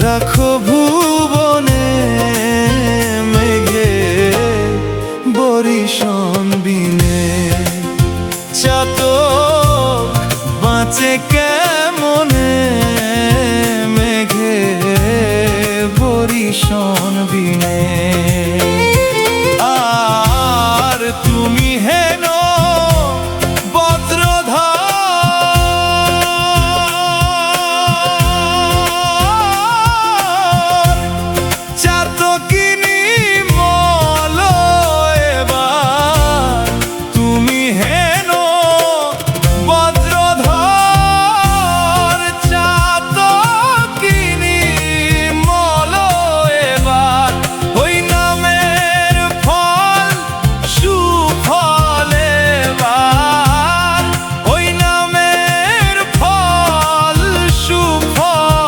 রাখো ভুবনে মেঘে বরিশন বিনে। চাতক বাঁচে কেমনে মেঘে বরিশন বিনে। আর তুমি হেন বজ্রধর চাতকিনী মল এবার। তুমি হেন বজ্রধর চাতকিনী মল এবার। ওই নামের ফল সুফল এবার। ওই নামের ফল সুফল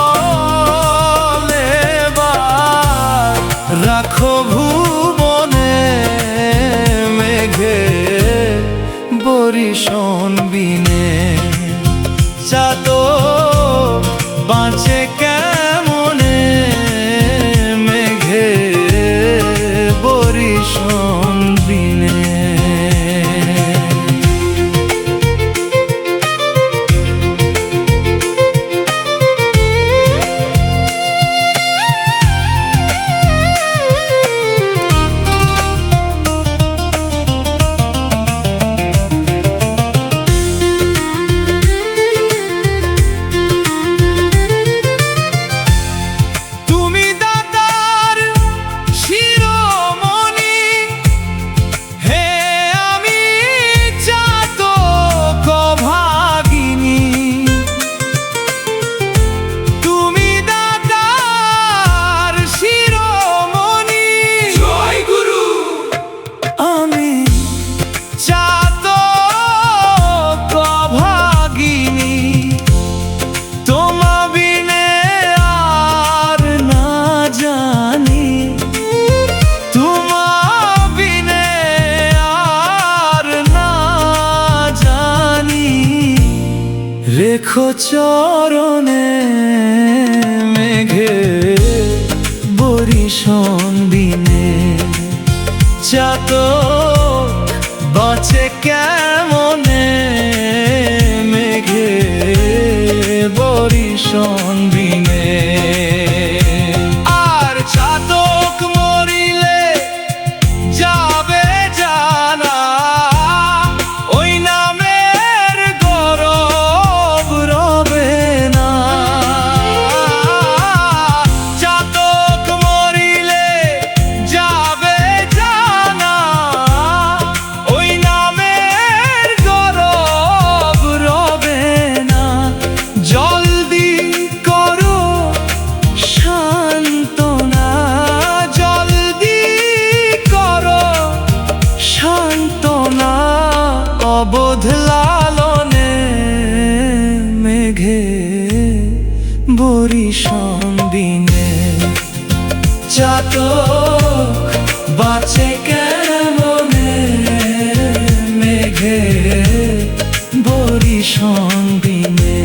এবার। রাখো ভুবনে মেঘে বরিশন বিনে। চাতক বাঁচে কেমনে মেঘে বরিশন বিনে। তুমি দাতার শিরোমণি, হে আমি চাতক ভাগিনী। তুমি দাতার শিরোমণি, জয় গুরু। আমি চাতক ভাগিনী। তোমা বিনে আর না জানি, তোমা বিনে আর না জানি। রেখো চরণে মেঘে বরিশন বিনে। চাতক বাঁচে কেমনে মেঘে বরিশন বিনে। আর চাতক মরিলে যাবে জানা, ওই নামের গৌরব রবে না। চাতক মরিলে যাবে জানা, ওই নামের গৌরব রবে না। জলদি করো সান্ত্বনা, জলদি করো সান্ত্বনা। অবোধ লালনে মেঘে বরিশন বিনে। চাতক বাঁচে কেমনে মেঘে বরিশন বিনে।